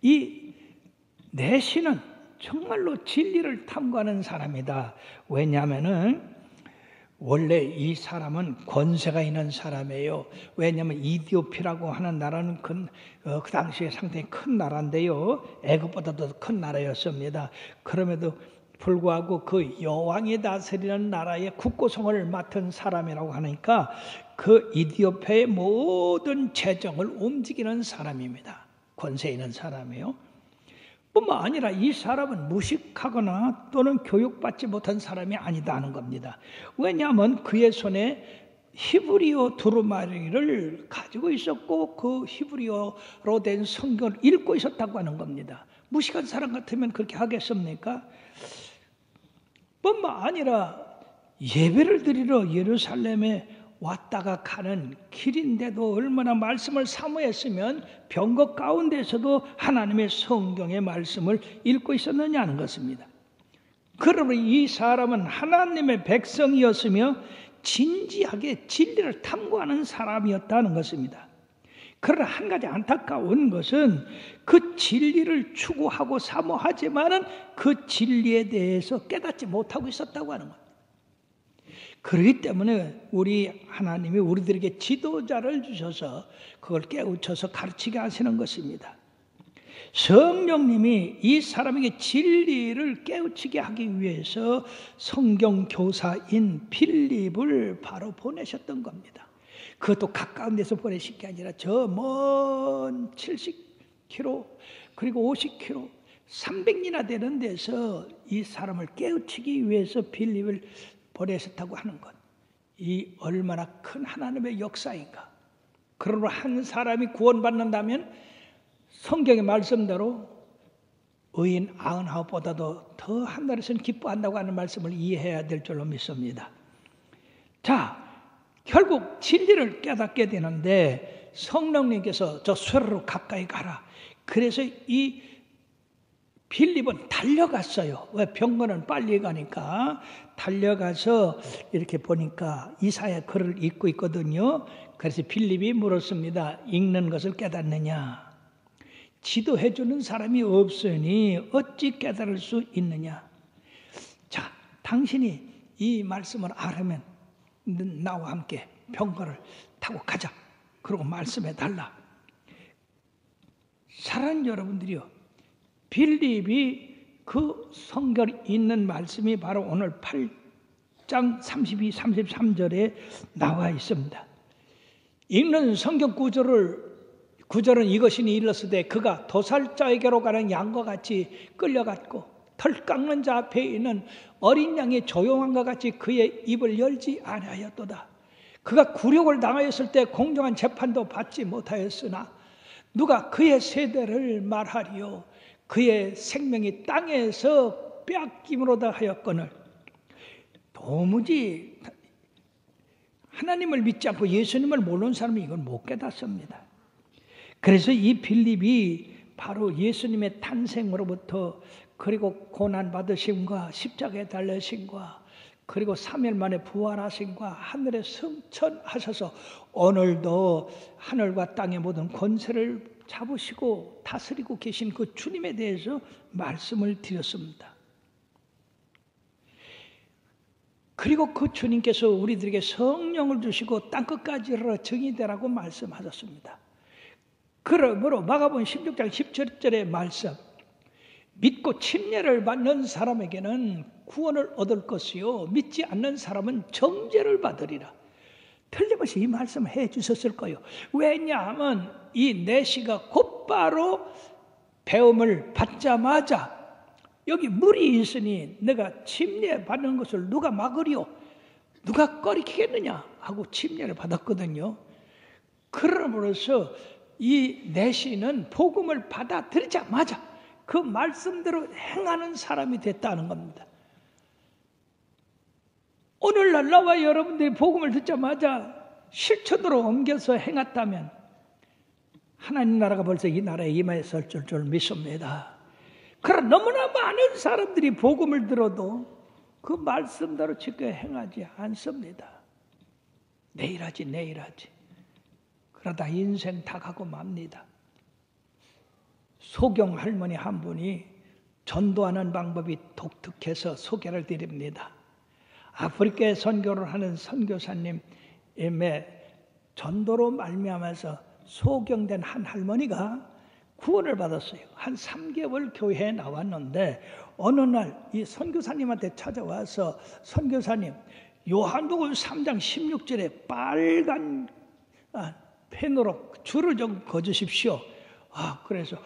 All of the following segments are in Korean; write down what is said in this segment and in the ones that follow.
이 내시는 정말로 진리를 탐구하는 사람이다. 왜냐하면은 원래 이 사람은 권세가 있는 사람이에요. 왜냐하면 이디오피라고 하는 나라는 그 당시에 상당히 큰 나라인데요. 애굽보다도 큰 나라였습니다. 그럼에도 불구하고 그 여왕이 다스리는 나라의 국고성을 맡은 사람이라고 하니까 그 이디오피아의 모든 재정을 움직이는 사람입니다. 권세 있는 사람이에요. 뿐만 아니라 이 사람은 무식하거나 또는 교육받지 못한 사람이 아니다는 겁니다. 왜냐하면 그의 손에 히브리어 두루마리를 가지고 있었고 그 히브리어로 된 성경을 읽고 있었다고 하는 겁니다. 무식한 사람 같으면 그렇게 하겠습니까? 뿐만 아니라 예배를 드리러 예루살렘에 왔다가 가는 길인데도 얼마나 말씀을 사모했으면 병거 가운데서도 하나님의 성경의 말씀을 읽고 있었느냐는 것입니다. 그러므로 이 사람은 하나님의 백성이었으며 진지하게 진리를 탐구하는 사람이었다는 것입니다. 그러나 한 가지 안타까운 것은 그 진리를 추구하고 사모하지만은 그 진리에 대해서 깨닫지 못하고 있었다고 하는 것. 그렇기 때문에 우리 하나님이 우리들에게 지도자를 주셔서 그걸 깨우쳐서 가르치게 하시는 것입니다. 성령님이 이 사람에게 진리를 깨우치게 하기 위해서 성경 교사인 필립을 바로 보내셨던 겁니다. 그것도 가까운 데서 보내신 게 아니라 저 먼 70km 그리고 50km 300리나 되는 데서 이 사람을 깨우치기 위해서 필립을 보내셨다고 하는 것. 이 얼마나 큰 하나님의 역사인가. 그러므로 한 사람이 구원받는다면 성경의 말씀대로 의인 99보다도 더 하늘에서는 기뻐한다고 하는 말씀을 이해해야 될 줄로 믿습니다. 자, 결국 진리를 깨닫게 되는데 성령님께서 저 쇠로 가까이 가라. 그래서 이 필립은 달려갔어요. 왜? 병거는 빨리 가니까 달려가서 이렇게 보니까 이사야 글을 읽고 있거든요. 그래서 필립이 물었습니다. 읽는 것을 깨닫느냐? 지도해 주는 사람이 없으니 어찌 깨달을 수 있느냐? 자, 당신이 이 말씀을 알으면 나와 함께 병거를 타고 가자. 그리고 말씀해 달라. 사랑하는 여러분들이요, 필립이 그 성경에 있는 말씀이 바로 오늘 8장 32, 33절에 나와 있습니다. 읽는 성경 구절은 이것이니 일렀으되 그가 도살자에게로 가는 양과 같이 끌려갔고 털 깎는 자 앞에 있는 어린 양이 조용한과 같이 그의 입을 열지 아니하였도다. 그가 굴욕을 당하였을 때 공정한 재판도 받지 못하였으나 누가 그의 세대를 말하리요? 그의 생명이 땅에서 빼앗김으로다 하였거늘. 도무지 하나님을 믿지 않고 예수님을 모르는 사람이 이걸 못 깨닫습니다. 그래서 이 필립이 바로 예수님의 탄생으로부터 그리고 고난받으심과 십자가에 달리심과 그리고 3일 만에 부활하심과 하늘에 승천하셔서 오늘도 하늘과 땅의 모든 권세를 잡으시고 다스리고 계신 그 주님에 대해서 말씀을 드렸습니다. 그리고 그 주님께서 우리들에게 성령을 주시고 땅끝까지 이르러 증이 되라고 말씀하셨습니다. 그러므로 마가복음 16장 17절의 말씀, 믿고 침례를 받는 사람에게는 구원을 얻을 것이요 믿지 않는 사람은 정죄를 받으리라. 틀림없이 이 말씀을 해 주셨을 거예요. 왜냐하면 이 내시가 곧바로 배움을 받자마자 여기 물이 있으니 내가 침례 받는 것을 누가 막으리요? 누가 꺼리키겠느냐? 하고 침례를 받았거든요. 그러므로서 이 내시는 복음을 받아들이자마자 그 말씀대로 행하는 사람이 됐다는 겁니다. 오늘날 나와 여러분들이 복음을 듣자마자 실천으로 옮겨서 행했다면 하나님 나라가 벌써 이 나라에 임하였을 줄 믿습니다. 그러나 너무나 많은 사람들이 복음을 들어도 그 말씀대로 지켜 행하지 않습니다. 내일 하지. 그러다 인생 다 가고 맙니다. 소경 할머니 한 분이 전도하는 방법이 독특해서 소개를 드립니다. 아프리카에 선교를 하는 선교사님의 전도로 말미암아서 소경된 한 할머니가 구원을 받았어요. 한 3개월 교회에 나왔는데 어느 날 이 선교사님한테 찾아와서 선교사님, 요한복음 3장 16절에 빨간 펜으로 줄을 좀 그어주십시오. 그래서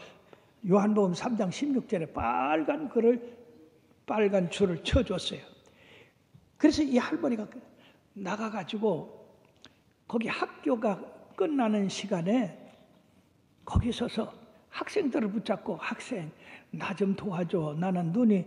요한복음 3장 16절에 빨간 줄을 쳐줬어요. 그래서 이 할머니가 나가가지고 거기 학교가 끝나는 시간에 거기 서서 학생들을 붙잡고, 학생 나 좀 도와줘. 나는 눈이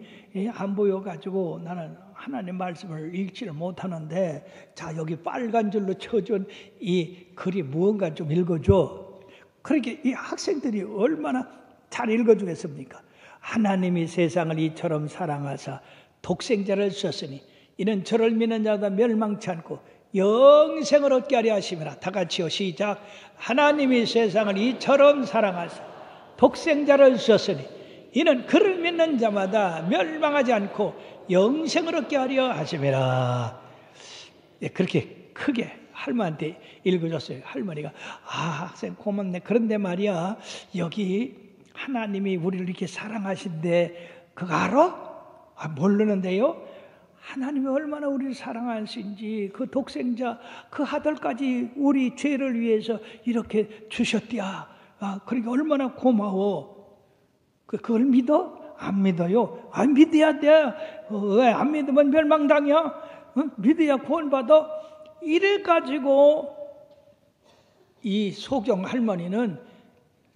안 보여가지고 나는 하나님 말씀을 읽지를 못하는데, 자 여기 빨간 줄로 쳐준 이 글이 무언가 좀 읽어줘. 그렇게 이 학생들이 얼마나 잘 읽어주겠습니까? 하나님이 세상을 이처럼 사랑하사 독생자를 주셨으니 이는 저를 믿는 자마다 멸망치 않고 영생을 얻게 하려 하심이라. 다 같이요, 시작. 하나님이 세상을 이처럼 사랑하사 독생자를 주셨으니 이는 그를 믿는 자마다 멸망하지 않고 영생을 얻게 하려 하심이라. 그렇게 크게 할머니한테 읽어줬어요. 할머니가 학생 고맙네. 그런데 말이야, 여기 하나님이 우리를 이렇게 사랑하신데 그거 알아? 모르는데요. 하나님이 얼마나 우리를 사랑하신지, 그 독생자 그 아들까지 우리 죄를 위해서 이렇게 주셨디야. 그러니까 얼마나 고마워. 그걸 믿어? 안 믿어요. 믿어야 돼. 왜 안 믿으면 멸망당해? 믿어야 구원받아. 이래가지고 이 소경 할머니는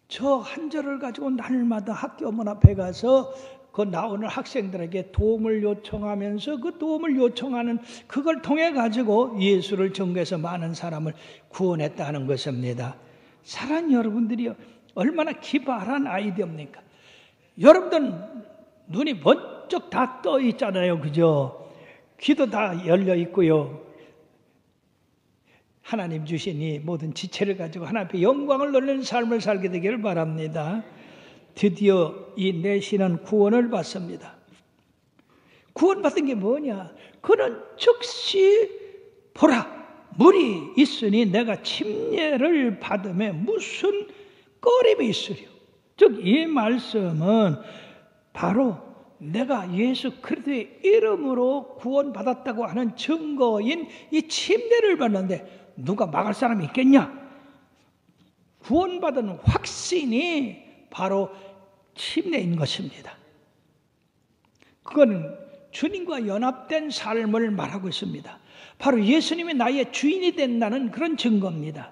저 한 절을 가지고 날마다 학교 문 앞에 가서 그 나오는 학생들에게 도움을 요청하면서 그 도움을 요청하는 그걸 통해 가지고 예수를 전개해서 많은 사람을 구원했다는 것입니다. 사랑하는 여러분들이 얼마나 기발한 아이디어입니까? 여러분들 눈이 번쩍 다 떠 있잖아요, 그죠? 귀도 다 열려 있고요. 하나님 주신 이 모든 지체를 가지고 하나님 앞에 영광을 돌리는 삶을 살게 되기를 바랍니다. 드디어 이 내시는 구원을 받습니다. 구원받은 게 뭐냐? 그는 즉시 보라, 물이 있으니 내가 침례를 받음에 무슨 꺼림이 있으리요. 즉 이 말씀은 바로 내가 예수 그리스도의 이름으로 구원받았다고 하는 증거인 이 침례를 받는데 누가 막을 사람이 있겠냐? 구원받은 확신이 바로 침례인 것입니다. 그거는 주님과 연합된 삶을 말하고 있습니다. 바로 예수님이 나의 주인이 된다는 그런 증거입니다.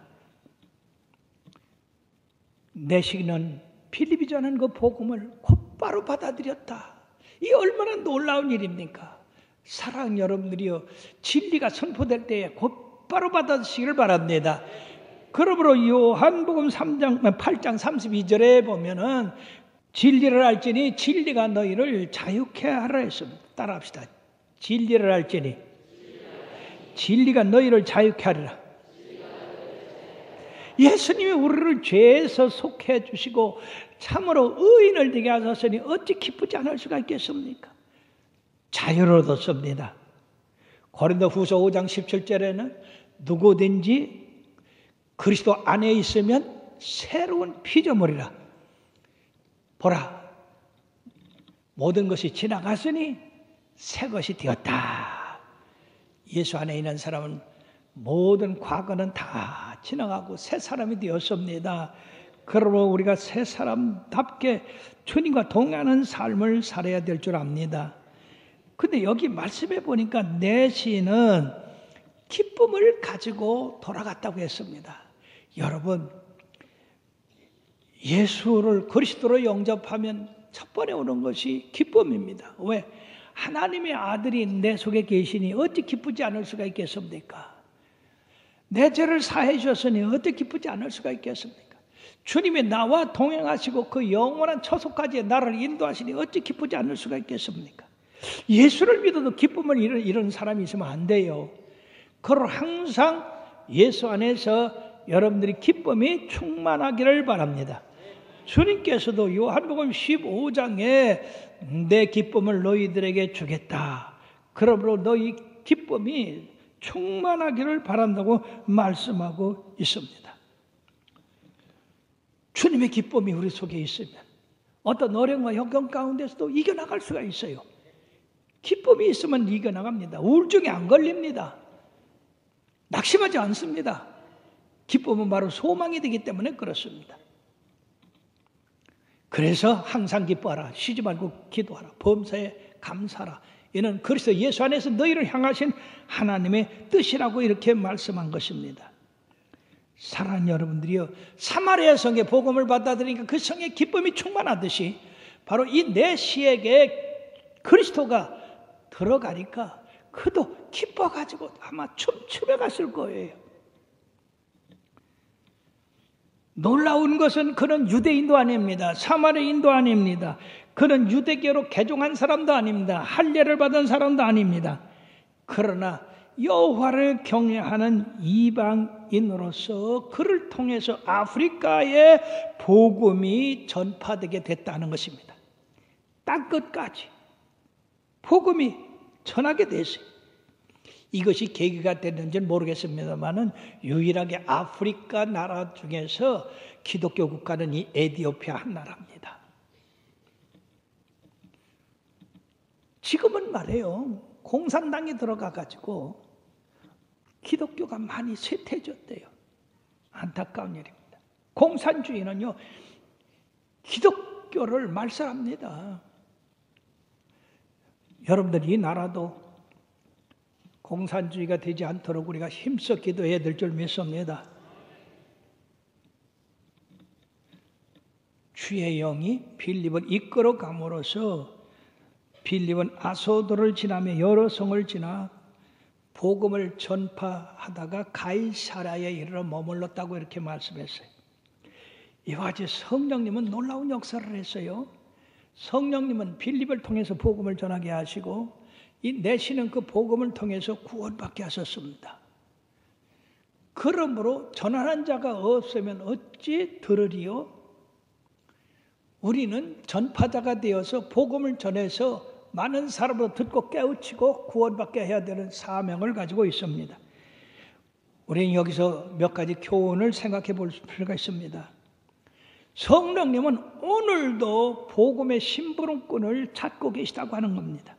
내시는 필립이 전한 그 복음을 곧바로 받아들였다. 이 얼마나 놀라운 일입니까? 사랑 여러분들이요, 진리가 선포될 때에 곧바로 받아들이시기를 바랍니다. 그러므로 요한복음 8장 32절에 보면은 진리를 알지니 진리가 너희를 자유케 하라 했습니다. 따라합시다. 진리를 알지니 진리가 너희를 자유케 하리라. 예수님이 우리를 죄에서 속해 주시고 참으로 의인을 되게 하셨으니 어찌 기쁘지 않을 수가 있겠습니까? 자유를 얻었습니다. 고린도후서 5장 17절에는 누구든지 그리스도 안에 있으면 새로운 피조물이라. 보라, 모든 것이 지나갔으니 새 것이 되었다. 예수 안에 있는 사람은 모든 과거는 다 지나가고 새 사람이 되었습니다. 그러므로 우리가 새 사람답게 주님과 동행하는 삶을 살아야 될 줄 압니다. 근데 여기 말씀해 보니까 내시는 기쁨을 가지고 돌아갔다고 했습니다. 여러분, 예수를 그리스도로 영접하면 첫 번에 오는 것이 기쁨입니다. 왜? 하나님의 아들이 내 속에 계시니 어찌 기쁘지 않을 수가 있겠습니까? 내 죄를 사해 주셨으니 어떻게 기쁘지 않을 수가 있겠습니까? 주님이 나와 동행하시고 그 영원한 처소까지 나를 인도하시니 어찌 기쁘지 않을 수가 있겠습니까? 예수를 믿어도 기쁨을 잃은 사람이 있으면 안 돼요. 그걸 항상 예수 안에서 여러분들이 기쁨이 충만하기를 바랍니다. 주님께서도 요한복음 15장에 내 기쁨을 너희들에게 주겠다. 그러므로 너희 기쁨이 충만하기를 바란다고 말씀하고 있습니다. 주님의 기쁨이 우리 속에 있으면 어떤 어려움과 역경 가운데서도 이겨나갈 수가 있어요. 기쁨이 있으면 이겨나갑니다. 우울증에 안 걸립니다. 낙심하지 않습니다. 기쁨은 바로 소망이 되기 때문에 그렇습니다. 그래서 항상 기뻐하라. 쉬지 말고 기도하라. 범사에 감사하라. 이는 그리스도 예수 안에서 너희를 향하신 하나님의 뜻이라고 이렇게 말씀한 것입니다. 사랑하는 여러분들이요, 사마리아 성의 복음을 받아들이니까 그 성의 기쁨이 충만하듯이 바로 이 내 시에게 그리스도가 들어가니까 그도 기뻐가지고 아마 춤추며 갔을 거예요. 놀라운 것은 그는 유대인도 아닙니다. 사마리아인도 아닙니다. 그는 유대교로 개종한 사람도 아닙니다. 할례를 받은 사람도 아닙니다. 그러나 여호와를 경외하는 이방인으로서 그를 통해서 아프리카의 복음이 전파되게 됐다는 것입니다. 땅끝까지 복음이 전하게 됐어요. 이것이 계기가 됐는지는 모르겠습니다만은 유일하게 아프리카 나라 중에서 기독교 국가는 이 에티오피아 한 나라입니다. 지금은 말해요, 공산당이 들어가가지고 기독교가 많이 쇠퇴해졌대요. 안타까운 일입니다. 공산주의는요, 기독교를 말살합니다. 여러분들, 이 나라도 공산주의가 되지 않도록 우리가 힘써 기도해야 될 줄 믿습니다. 주의 영이 빌립을 이끌어 감으로써 빌립은 아소도를 지나며 여러 성을 지나 복음을 전파하다가 가이사랴에 이르러 머물렀다고 이렇게 말씀했어요. 이와 같이 성령님은 놀라운 역사를 했어요. 성령님은 빌립을 통해서 복음을 전하게 하시고 이 내시는 그 복음을 통해서 구원받게 하셨습니다. 그러므로 전하는 자가 없으면 어찌 들으리요? 우리는 전파자가 되어서 복음을 전해서 많은 사람으로 듣고 깨우치고 구원받게 해야 되는 사명을 가지고 있습니다. 우리는 여기서 몇 가지 교훈을 생각해 볼 필요가 있습니다. 성령님은 오늘도 복음의 심부름꾼을 찾고 계시다고 하는 겁니다.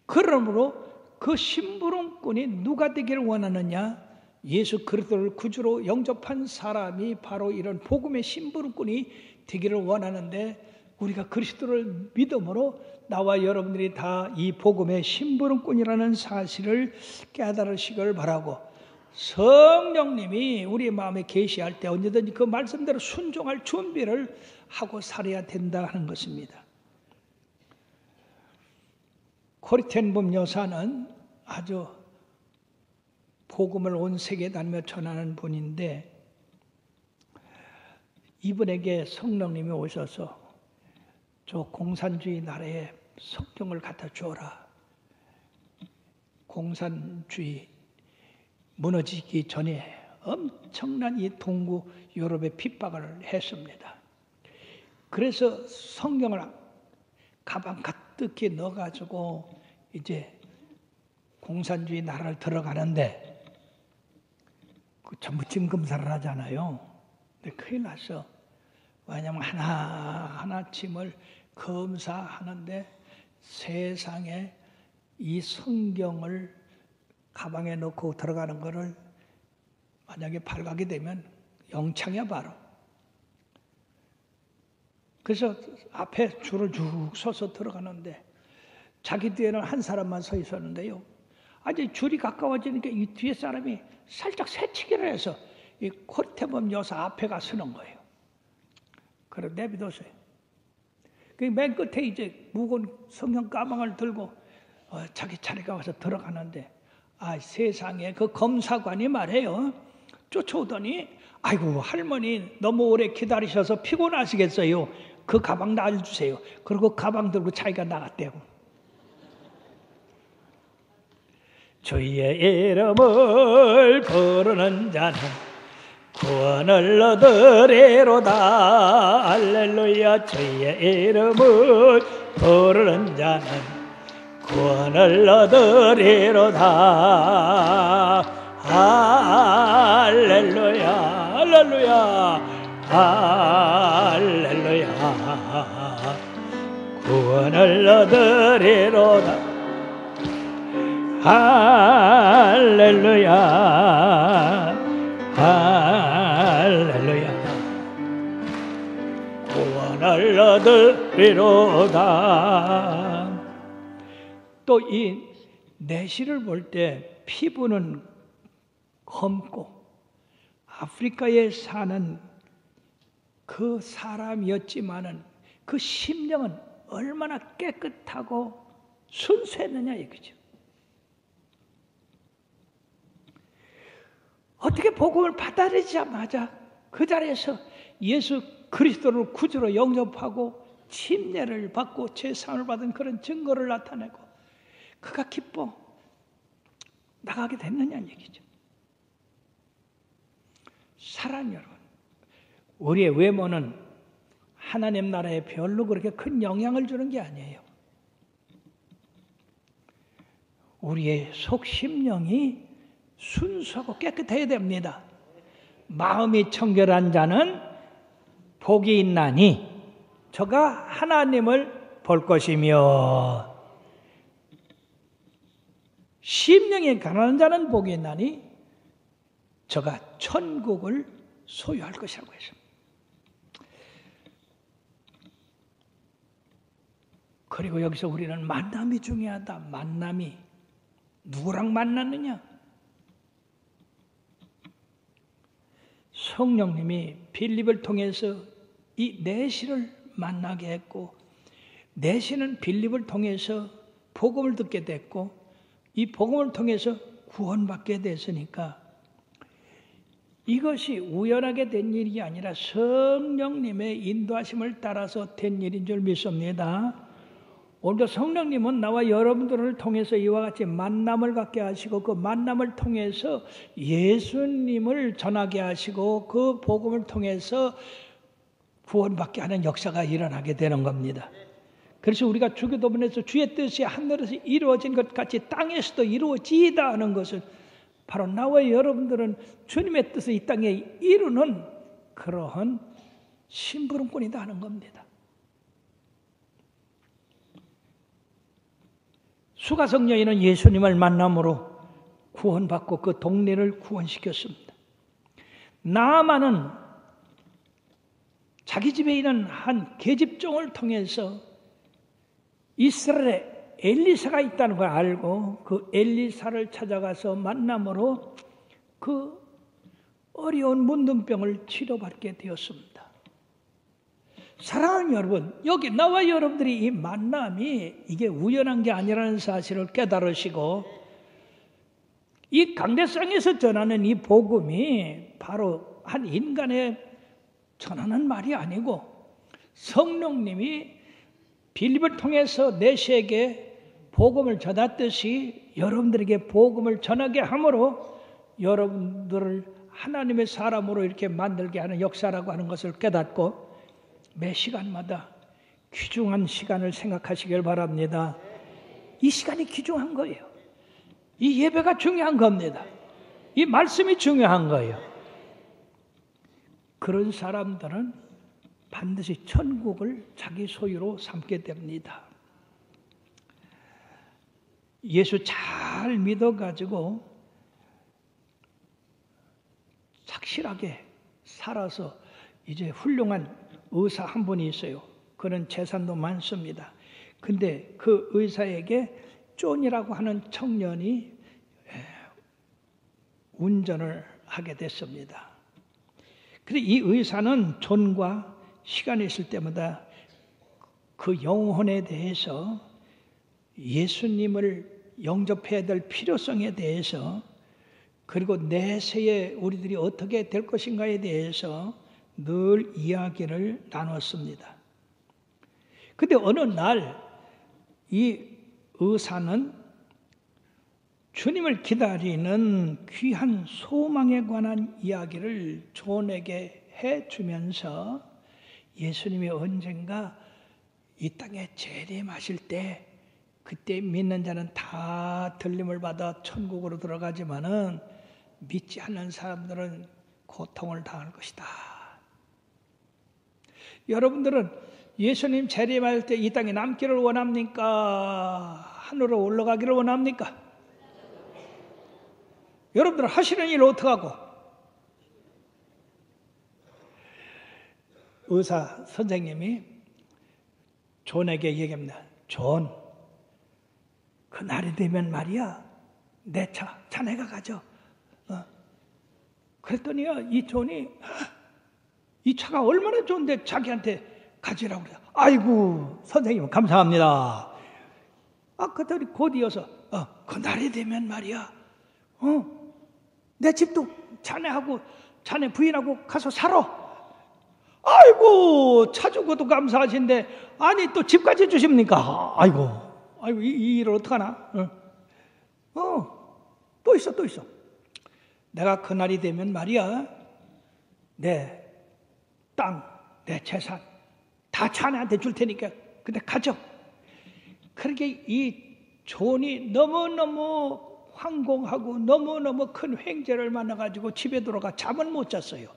그러므로 그 심부름꾼이 누가 되기를 원하느냐? 예수 그리스도를 구주로 영접한 사람이 바로 이런 복음의 심부름꾼이 되기를 원하는데, 우리가 그리스도를 믿음으로 나와 여러분들이 다 이 복음의 심부름꾼이라는 사실을 깨달으시길 바라고, 성령님이 우리 마음에 계시할 때 언제든지 그 말씀대로 순종할 준비를 하고 살아야 된다 하는 것입니다. 코리텐범 여사는 아주 복음을 온 세계에 다니며 전하는 분인데, 이분에게 성령님이 오셔서 저 공산주의 나라에 성경을 갖다 주어라. 공산주의 무너지기 전에 엄청난 이 동구 유럽에 핍박을 했습니다. 그래서 성경을 가방 가득히 넣어가지고 이제 공산주의 나라를 들어가는데 그 전부 짐금사를 하잖아요. 근데 큰일 났어. 왜냐하면 하나하나 짐을 검사하는데 세상에 이 성경을 가방에 넣고 들어가는 거를 만약에 발각이 되면 영창이야 바로. 그래서 앞에 줄을 쭉 서서 들어가는데 자기 뒤에는 한 사람만 서 있었는데요. 아주 줄이 가까워지니까 이 뒤에 사람이 살짝 새치기를 해서 이 코리텐범 여사 앞에 가 서는 거예요. 그래 내비뒀어요. 그 맨 끝에 이제 무거운 성경 가방을 들고 자기 차례가 와서 들어가는데, 세상에 그 검사관이 말해요. 쫓아오더니, 아이고 할머니 너무 오래 기다리셔서 피곤하시겠어요. 그 가방 놔주세요. 그리고 가방 들고 자기가 나갔대요. 주의 이름을 부르는 자는 구원을 얻으리로다. 할렐루야. 주의 이름을 부르는 자는 구원을 얻으리로다. 할렐루야. 할렐루야. 할렐루야. 구원을 얻으리로다. 할렐루야. 할렐루야. 구원을 얻으리로다. 또 이 내시를 볼 때 피부는 검고 아프리카에 사는 그 사람이었지만은 그 심령은 얼마나 깨끗하고 순수했느냐 이거죠. 어떻게 복음을 받아들이자마자 그 자리에서 예수 그리스도를 구주로 영접하고 침례를 받고 제사함을 받은 그런 증거를 나타내고 그가 기뻐 나가게 됐느냐는 얘기죠. 사랑 여러분, 우리의 외모는 하나님 나라에 별로 그렇게 큰 영향을 주는 게 아니에요. 우리의 속 심령이 순수하고 깨끗해야 됩니다. 마음이 청결한 자는 복이 있나니 저가 하나님을 볼 것이며, 심령이 가난한 자는 복이 있나니 저가 천국을 소유할 것이라고 했습니다. 그리고 여기서 우리는 만남이 중요하다. 만남이 누구랑 만났느냐? 성령님이 빌립을 통해서 이 내시를 만나게 했고, 내시는 빌립을 통해서 복음을 듣게 됐고, 이 복음을 통해서 구원받게 됐으니까 이것이 우연하게 된 일이 아니라 성령님의 인도하심을 따라서 된 일인 줄 믿습니다. 오늘도 성령님은 나와 여러분들을 통해서 이와 같이 만남을 갖게 하시고, 그 만남을 통해서 예수님을 전하게 하시고, 그 복음을 통해서 구원받게 하는 역사가 일어나게 되는 겁니다. 그래서 우리가 주기도문에서 주의 뜻이 하늘에서 이루어진 것 같이 땅에서도 이루어지이다 하는 것은 바로 나와 여러분들은 주님의 뜻을 이 땅에 이루는 그러한 심부름꾼이다 하는 겁니다. 수가성 여인은 예수님을 만남으로 구원받고 그 동네를 구원시켰습니다. 나아만은 자기 집에 있는 한 계집종을 통해서 이스라엘에 엘리사가 있다는 걸 알고 그 엘리사를 찾아가서 만남으로 그 어려운 문둥병을 치료받게 되었습니다. 사랑하는 여러분, 여기 나와 여러분들이 이 만남이 이게 우연한 게 아니라는 사실을 깨달으시고, 이 강대상에서 전하는 이 복음이 바로 한 인간의 전하는 말이 아니고 성령님이 빌립을 통해서 내시에게 복음을 전했듯이 여러분들에게 복음을 전하게 함으로 여러분들을 하나님의 사람으로 이렇게 만들게 하는 역사라고 하는 것을 깨닫고 매 시간마다 귀중한 시간을 생각하시길 바랍니다. 이 시간이 귀중한 거예요. 이 예배가 중요한 겁니다. 이 말씀이 중요한 거예요. 그런 사람들은 반드시 천국을 자기 소유로 삼게 됩니다. 예수 잘 믿어가지고 착실하게 살아서 이제 훌륭한 의사 한 분이 있어요. 그는 재산도 많습니다. 근데 그 의사에게 존이라고 하는 청년이 운전을 하게 됐습니다. 그런데 이 의사는 존과 시간이 있을 때마다 그 영혼에 대해서 예수님을 영접해야 될 필요성에 대해서, 그리고 내세에 우리들이 어떻게 될 것인가에 대해서 늘 이야기를 나눴습니다. 그런데 어느 날 이 의사는 주님을 기다리는 귀한 소망에 관한 이야기를 존에게 해주면서 예수님이 언젠가 이 땅에 재림하실 때 그때 믿는 자는 다 들림을 받아 천국으로 들어가지만은 믿지 않는 사람들은 고통을 당할 것이다. 여러분들은 예수님 재림할 때 이 땅에 남기를 원합니까? 하늘로 올라가기를 원합니까? 여러분들 하시는 일 어떡하고? 의사 선생님이 존에게 얘기합니다. 존, 그 날이 되면 말이야, 내 차, 자네가 가져. 그랬더니요, 이 존이 이 차가 얼마나 좋은데 자기한테 가지라고 그래요. 아이고, 선생님 감사합니다. 그랬더니 곧 이어서 그 날이 되면 말이야, 내 집도 자네하고 자네 부인하고 가서 살아. 아이고, 차 주고도 감사하신데 아니 또 집까지 주십니까? 아이고 이 일을 어떡하나? 또 있어. 내가 그날이 되면 말이야, 내 땅, 내 재산 다 자네한테 줄 테니까 근데 가져. 그렇게 이 존이 너무너무 황공하고 너무너무 큰 횡재를 만나가지고 집에 들어가 잠을 못 잤어요.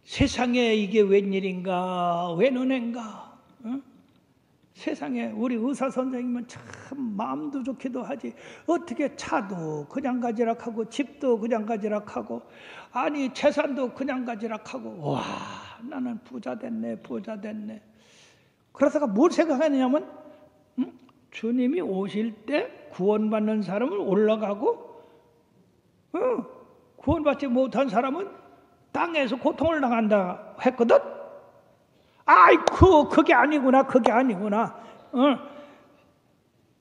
세상에 이게 웬일인가, 웬 은혜인가. 세상에 우리 의사 선생님은 참 마음도 좋기도 하지, 어떻게 차도 그냥 가지락 하고 집도 그냥 가지락 하고 아니 재산도 그냥 가지락 하고, 와, 나는 부자 됐네. 그러다가 뭘 생각하냐면 주님이 오실 때 구원받는 사람은 올라가고 구원받지 못한 사람은 땅에서 고통을 당한다 했거든. 아이쿠, 그게 아니구나.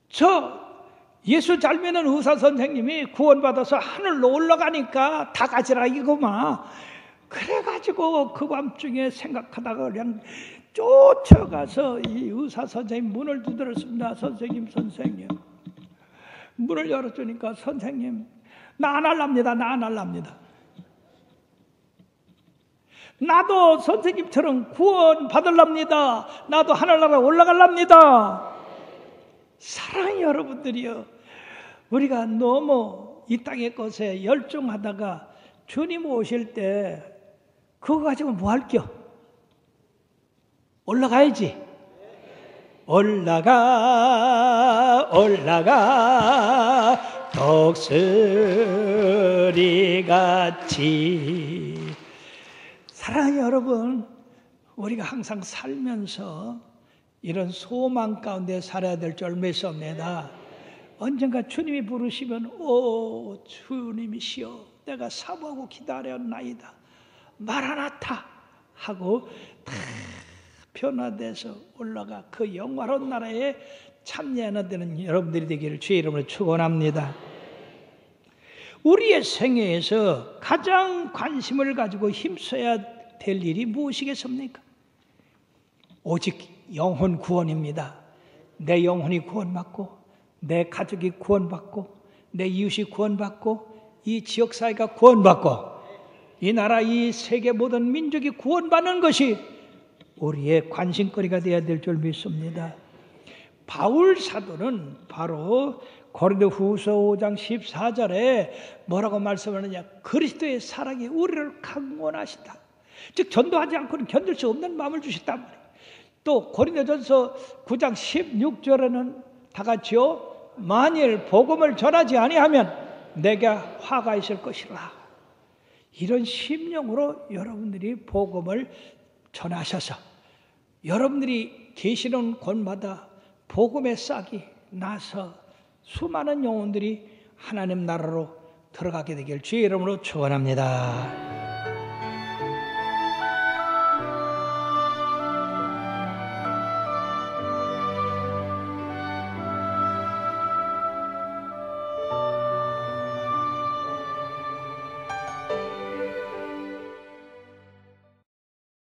저 예수 잘 믿는 의사 선생님이 구원받아서 하늘로 올라가니까 다 가지라 이거마. 그래가지고 그 밤중에 생각하다가 그냥 쫓아가서 이 의사 선생님 문을 두드렸습니다. 선생님 문을 열어주니까, 선생님 나 안 할랍니다. 나도 선생님처럼 구원 받으랍니다. 나도 하늘나라 올라갈랍니다. 사랑하는 여러분들이요, 우리가 너무 이 땅의 것에 열중하다가 주님 오실 때 그거 가지고 뭐 할겨? 올라가야지. 올라가 독수리같이. 사랑하는 여러분, 우리가 항상 살면서 이런 소망 가운데 살아야 될 줄 믿습니다. 언젠가 주님이 부르시면 오 주님이시여, 내가 사모하고 기다렸나이다, 마라나타 하고 다 변화돼서 올라가 그 영화로운 나라에 참여하는 데는 여러분들이 되기를 주의 이름으로 축원합니다. 우리의 생애에서 가장 관심을 가지고 힘써야 될 일이 무엇이겠습니까? 오직 영혼 구원입니다. 내 영혼이 구원받고, 내 가족이 구원받고, 내 이웃이 구원받고, 이 지역사회가 구원받고, 이 나라, 이 세계 모든 민족이 구원받는 것이 우리의 관심거리가 되어야 될 줄 믿습니다. 바울 사도는 바로 고린도후서 5장 14절에 뭐라고 말씀하느냐, 그리스도의 사랑이 우리를 강권하시다. 즉 전도하지 않고는 견딜 수 없는 마음을 주셨단 말이에요. 또 고린도전서 9장 16절에는 다 같이요, 만일 복음을 전하지 아니하면 내게 화가 있을 것이라. 이런 심령으로 여러분들이 복음을 전하셔서 여러분들이 계시는 곳마다 복음의 싹이 나서 수많은 영혼들이 하나님 나라로 들어가게 되길 주의 이름으로 축원합니다.